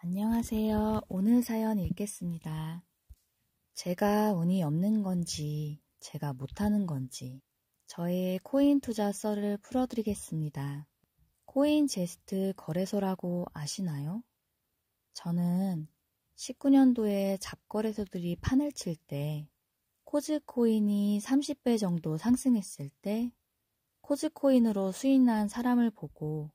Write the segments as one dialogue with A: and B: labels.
A: 안녕하세요. 오늘 사연 읽겠습니다. 제가 운이 없는 건지, 제가 못하는 건지, 저의 코인 투자 썰을 풀어드리겠습니다. 코인 제스트 거래소라고 아시나요? 저는 19년도에 잡거래소들이 판을 칠 때, 코즈코인이 30배 정도 상승했을 때, 코즈코인으로 수익난 사람을 보고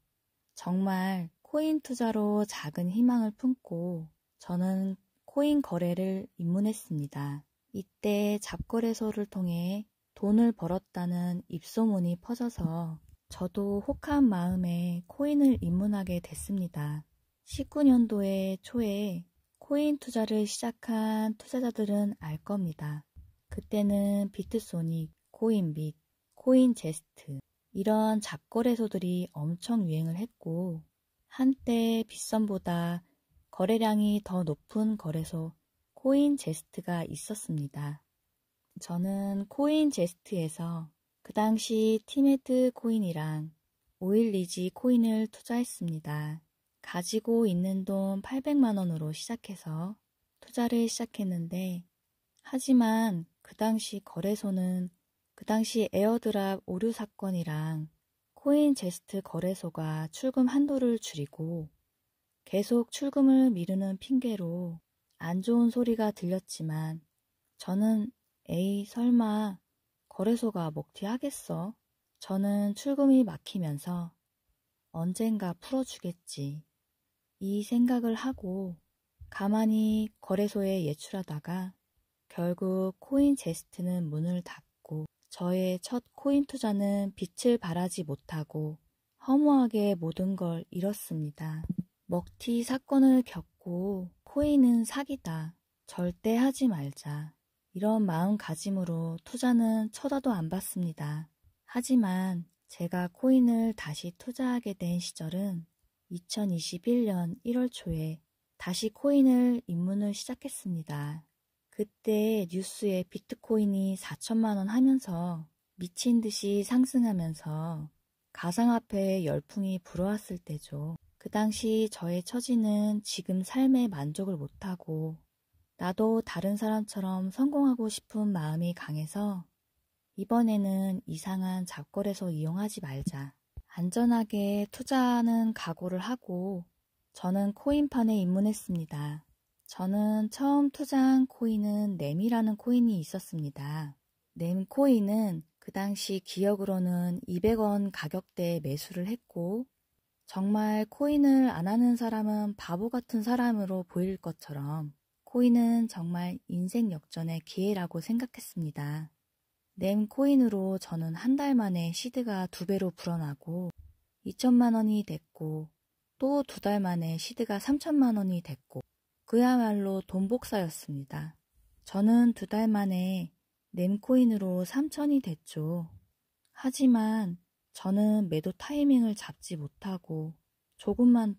A: 정말 코인 투자로 작은 희망을 품고 저는 코인 거래를 입문했습니다. 이때 잡거래소를 통해 돈을 벌었다는 입소문이 퍼져서 저도 혹한 마음에 코인을 입문하게 됐습니다. 19년도에 초에 코인 투자를 시작한 투자자들은 알 겁니다. 그때는 비트소닉, 코인빗, 코인제스트 이런 잡거래소들이 엄청 유행을 했고 한때 빗썸보다 거래량이 더 높은 거래소 코인제스트가 있었습니다. 저는 코인제스트에서 그 당시 티메트 코인이랑 오일리지 코인을 투자했습니다. 가지고 있는 돈 800만 원으로 시작해서 투자를 시작했는데 하지만 그 당시 거래소는 그 당시 에어드랍 오류 사건이랑 코인제스트 거래소가 출금 한도를 줄이고 계속 출금을 미루는 핑계로 안 좋은 소리가 들렸지만 저는 에이 설마 거래소가 먹튀하겠어? 저는 출금이 막히면서 언젠가 풀어주겠지. 이 생각을 하고 가만히 거래소에 예출하다가 결국 코인제스트는 문을 닫고 저의 첫 코인 투자는 빛을 발하지 못하고 허무하게 모든 걸 잃었습니다. 먹튀 사건을 겪고 코인은 사기다. 절대 하지 말자. 이런 마음가짐으로 투자는 쳐다도 안 봤습니다. 하지만 제가 코인을 다시 투자하게 된 시절은 2021년 1월 초에 다시 코인을 입문을 시작했습니다. 그때 뉴스에 비트코인이 4천만 원 하면서 미친 듯이 상승하면서 가상화폐의 열풍이 불어왔을 때죠. 그 당시 저의 처지는 지금 삶에 만족을 못하고 나도 다른 사람처럼 성공하고 싶은 마음이 강해서 이번에는 이상한 잡거래소 이용하지 말자. 안전하게 투자하는 각오를 하고 저는 코인판에 입문했습니다. 저는 처음 투자한 코인은 넴이라는 코인이 있었습니다. 넴 코인은 그 당시 기억으로는 200원 가격대에 매수를 했고 정말 코인을 안 하는 사람은 바보 같은 사람으로 보일 것처럼 코인은 정말 인생 역전의 기회라고 생각했습니다. 넴 코인으로 저는 한 달 만에 시드가 2배로 불어나고 2천만 원이 됐고 또 2달 만에 시드가 3천만 원이 됐고 그야말로 돈복사였습니다. 저는 2달 만에 넴코인으로 3천이 됐죠. 하지만 저는 매도 타이밍을 잡지 못하고 조금만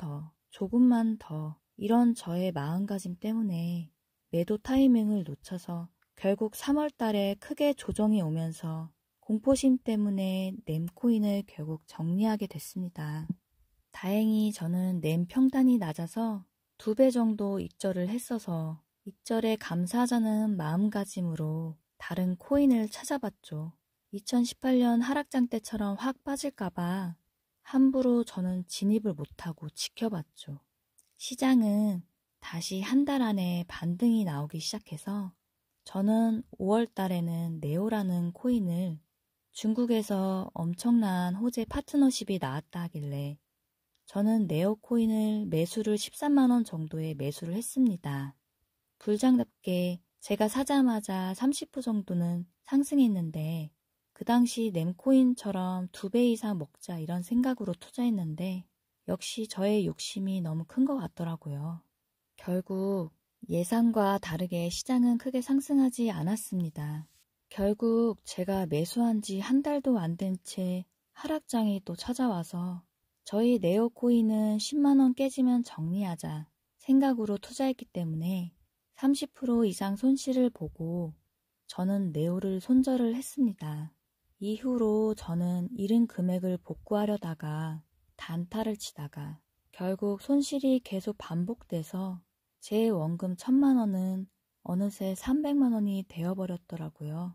A: 더 이런 저의 마음가짐 때문에 매도 타이밍을 놓쳐서 결국 3월 달에 크게 조정이 오면서 공포심 때문에 넴코인을 결국 정리하게 됐습니다. 다행히 저는 넴 평단이 낮아서 2배 정도 익절을 했어서 익절에 감사하자는 마음가짐으로 다른 코인을 찾아봤죠. 2018년 하락장 때처럼 확 빠질까봐 함부로 저는 진입을 못하고 지켜봤죠. 시장은 다시 한 달 안에 반등이 나오기 시작해서 저는 5월 달에는 네오라는 코인을 중국에서 엄청난 호재 파트너십이 나왔다 하길래 저는 네오 코인을 매수를 13만 원 정도에 매수를 했습니다. 불장답게 제가 사자마자 30% 정도는 상승했는데 그 당시 넴코인처럼 2배 이상 먹자 이런 생각으로 투자했는데 역시 저의 욕심이 너무 큰 것 같더라고요. 결국 예상과 다르게 시장은 크게 상승하지 않았습니다. 결국 제가 매수한 지 한 달도 안 된 채 하락장이 또 찾아와서 저희 네오코인은 10만 원 깨지면 정리하자 생각으로 투자했기 때문에 30% 이상 손실을 보고 저는 네오를 손절을 했습니다. 이후로 저는 잃은 금액을 복구하려다가 단타를 치다가 결국 손실이 계속 반복돼서 제 원금 1,000만 원은 어느새 300만 원이 되어버렸더라고요.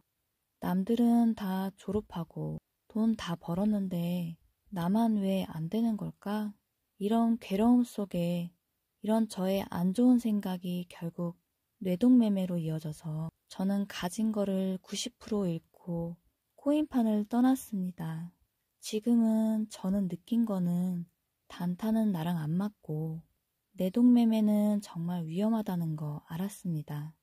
A: 남들은 다 졸업하고 돈 다 벌었는데 나만 왜 안 되는 걸까? 이런 괴로움 속에 이런 저의 안 좋은 생각이 결국 뇌동매매로 이어져서 저는 가진 거를 90% 잃고 코인판을 떠났습니다. 지금은 저는 느낀 거는 단타는 나랑 안 맞고 뇌동매매는 정말 위험하다는 거 알았습니다.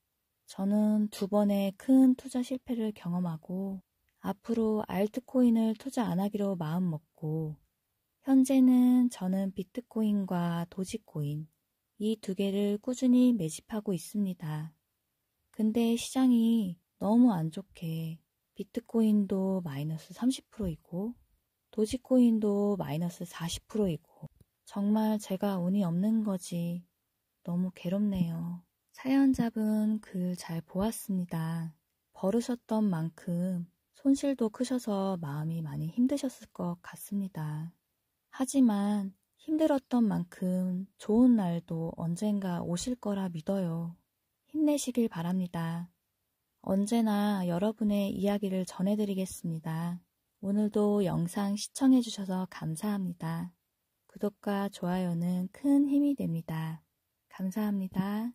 A: 저는 2번의 큰 투자 실패를 경험하고 앞으로 알트코인을 투자 안 하기로 마음먹고 현재는 저는 비트코인과 도지코인 이 2개를 꾸준히 매집하고 있습니다. 근데 시장이 너무 안 좋게 비트코인도 마이너스 30%이고 도지코인도 마이너스 40%이고 정말 제가 운이 없는 거지 너무 괴롭네요. 사연자분 글 잘 보았습니다. 벌으셨던 만큼 손실도 크셔서 마음이 많이 힘드셨을 것 같습니다. 하지만 힘들었던 만큼 좋은 날도 언젠가 오실 거라 믿어요. 힘내시길 바랍니다. 언제나 여러분의 이야기를 전해드리겠습니다. 오늘도 영상 시청해주셔서 감사합니다. 구독과 좋아요는 큰 힘이 됩니다. 감사합니다.